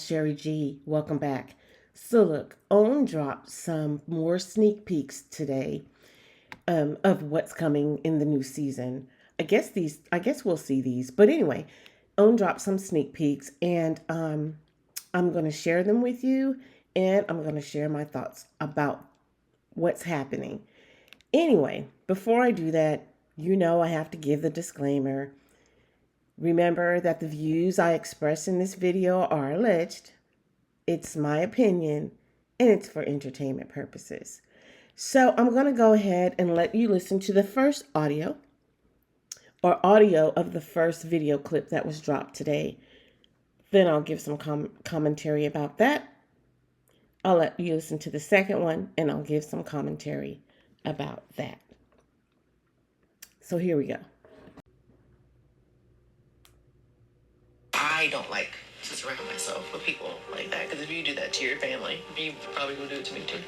Sherry G. Welcome back. So look, OWN dropped some more sneak peeks today of what's coming in the new season. I guess we'll see these. But anyway, OWN dropped some sneak peeks and I'm going to share them with you and I'm going to share my thoughts about what's happening. Anyway, before I do that, I have to give the disclaimer. Remember that the views I express in this video are alleged, it's my opinion, and it's for entertainment purposes. So I'm going to go ahead and let you listen to the first audio of the first video clip that was dropped today. Then I'll give some commentary about that. I'll let you listen to the second one, and I'll give some commentary about that. So here we go. I don't like to surround myself with people like that, because if you do that to your family, you probably will do it to me too.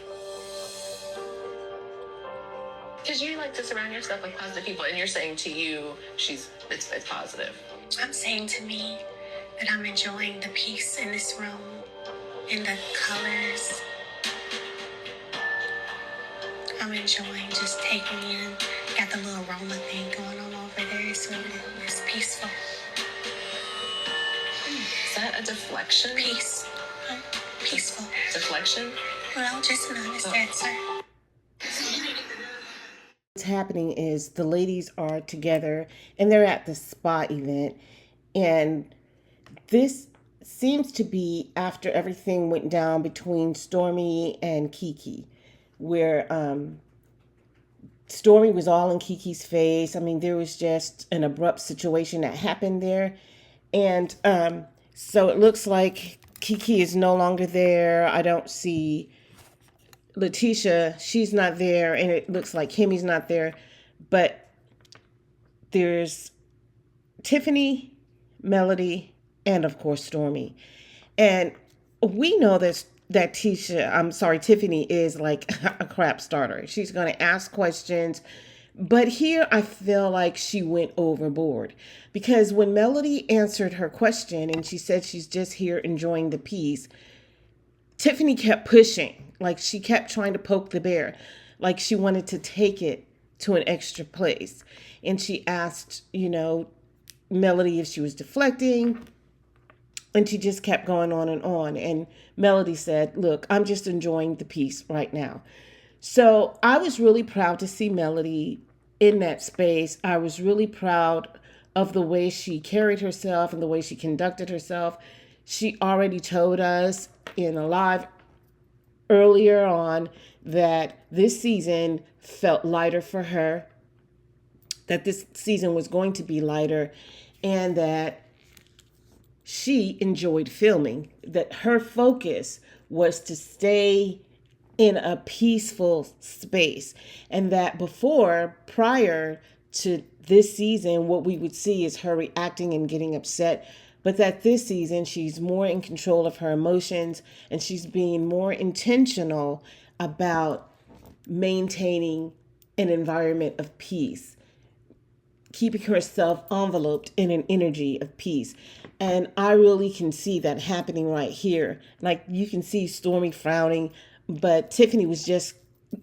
Because you like to surround yourself with positive people, and you're saying to you, it's positive. I'm saying to me that I'm enjoying the peace in this room, in the colors. I'm enjoying just taking in. Got the little aroma thing going on over there, so it's peaceful. Is that a deflection? Peace. Peaceful. Deflection? Well, just notice that, sir. What's happening is the ladies are together and they're at the spa event, and this seems to be after everything went down between Stormi and Kiki, where Stormi was all in Kiki's face. I mean, there was just an abrupt situation that happened there, and so it looks like Kiki is no longer there. I don't see Letitia, she's not there, and it looks like Kimmy's not there, but there's Tiffany, Melody, and of course Stormi. And we know that Tiffany is like a crap starter. She's going to ask questions, but here I feel like she went overboard, because when Melody answered her question and she said she's just here enjoying the peace, Tiffany kept pushing, like she kept trying to poke the bear, like she wanted to take it to an extra place. And she asked, Melody if she was deflecting, and she just kept going on and on. And Melody said, look, I'm just enjoying the peace right now. So I was really proud to see Melody in that space. I was really proud of the way she carried herself and the way she conducted herself. She already told us in a live earlier on that this season felt lighter for her, that this season was going to be lighter, and that she enjoyed filming, that her focus was to stay in a peaceful space, and that prior to this season, what we would see is her reacting and getting upset, but that this season she's more in control of her emotions and she's being more intentional about maintaining an environment of peace, keeping herself enveloped in an energy of peace. And I really can see that happening right here. Like, you can see Stormi frowning, but Tiffany was just,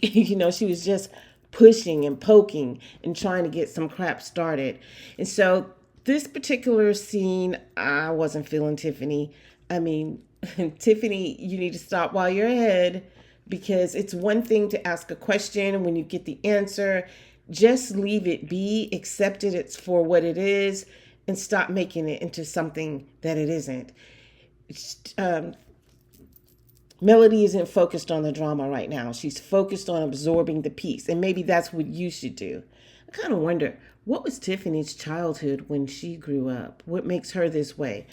she was just pushing and poking and trying to get some crap started. And so this particular scene, I wasn't feeling Tiffany. I mean, Tiffany, you need to stop while you're ahead, because it's one thing to ask a question, and when you get the answer, just leave it be, accept it, it's for what it is, and stop making it into something that it isn't. Melody isn't focused on the drama right now. She's focused on absorbing the peace, and maybe that's what you should do. I kind of wonder, what was Tiffany's childhood when she grew up? What makes her this way?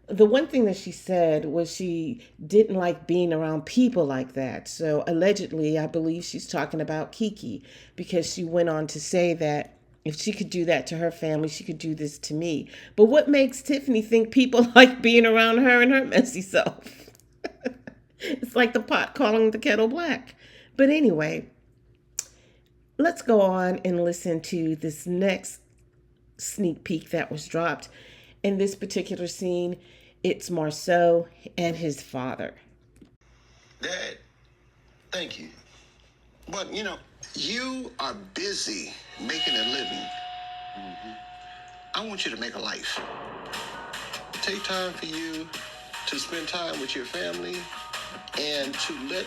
The one thing that she said was she didn't like being around people like that. So allegedly, I believe she's talking about Kiki, because she went on to say that if she could do that to her family, she could do this to me. But what makes Tiffany think people like being around her and her messy self? It's like the pot calling the kettle black. But anyway, let's go on and listen to this next sneak peek that was dropped in this particular scene. it's Marceau and his father. Dad, thank you. But you are busy making a living. I want you to make a life. Take time for you to spend time with your family and to let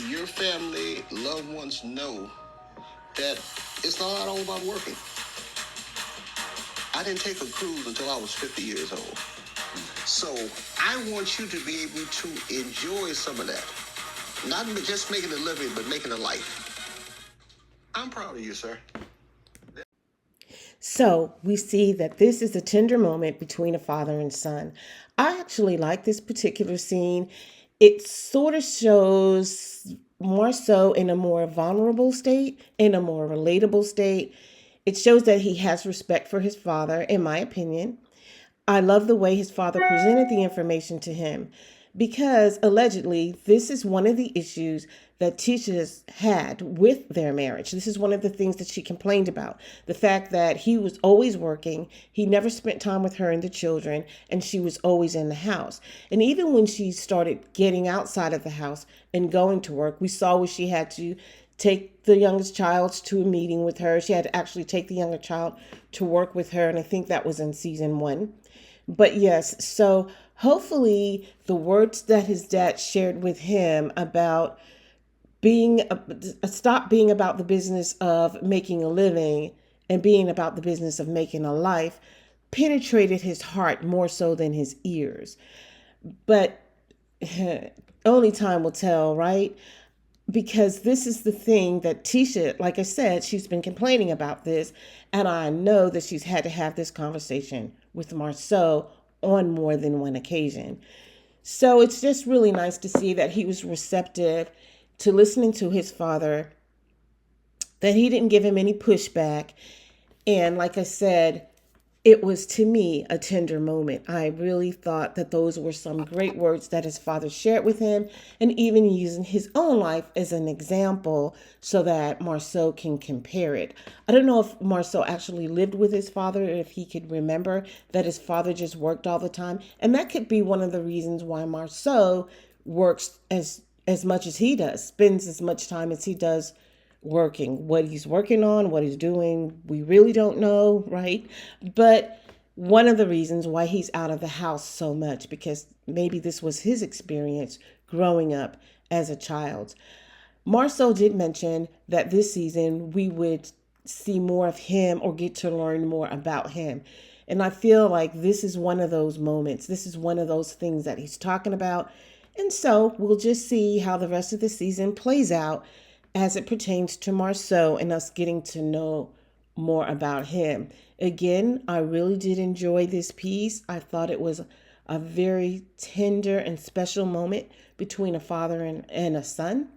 your family, loved ones know that it's not all about working. I didn't take a cruise until I was 50 years old. So I want you to be able to enjoy some of that. Not just making a living, but making a life. I'm proud of you, sir. So we see that this is a tender moment between a father and son. I actually like this particular scene. It sort of shows Marceau in a more vulnerable state, in a more relatable state. It shows that he has respect for his father, in my opinion. I love the way his father presented the information to him because allegedly this is one of the issues that Tisha's had with their marriage. This is one of the things that she complained about. The fact that he was always working, he never spent time with her and the children, and she was always in the house. And even when she started getting outside of the house and going to work, we saw where she had to take the youngest child to a meeting with her. She had to actually take the younger child to work with her, and I think that was in season 1. But yes, so hopefully the words that his dad shared with him about stop being about the business of making a living and being about the business of making a life penetrated his heart more so than his ears. But only time will tell, right? Because this is the thing that Tisha, like I said, she's been complaining about this. And I know that she's had to have this conversation with Marceau on more than one occasion. So it's just really nice to see that he was receptive to listening to his father, that he didn't give him any pushback. And like I said, it was to me a tender moment. I really thought that those were some great words that his father shared with him, and even using his own life as an example so that Marceau can compare it. I don't know if Marceau actually lived with his father, or if he could remember that his father just worked all the time. And that could be one of the reasons why Marceau works as much as he does, spends as much time as he does working. What he's working on, what he's doing, we really don't know, right? But one of the reasons why he's out of the house so much, because maybe this was his experience growing up as a child. Marceau did mention that this season we would see more of him or get to learn more about him. And I feel like this is one of those moments. This is one of those things that he's talking about. And so we'll just see how the rest of the season plays out as it pertains to Marceau and us getting to know more about him. Again, I really did enjoy this piece. I thought it was a very tender and special moment between a father and a son.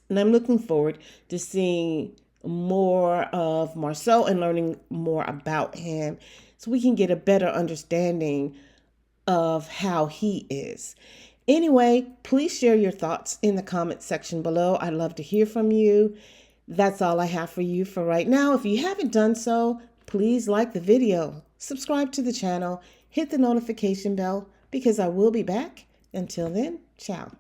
And I'm looking forward to seeing more of Marceau and learning more about him so we can get a better understanding of how he is. Anyway, please share your thoughts in the comment section below. I'd love to hear from you. That's all I have for you for right now. If you haven't done so, please like the video, subscribe to the channel, hit the notification bell because I will be back. Until then, ciao.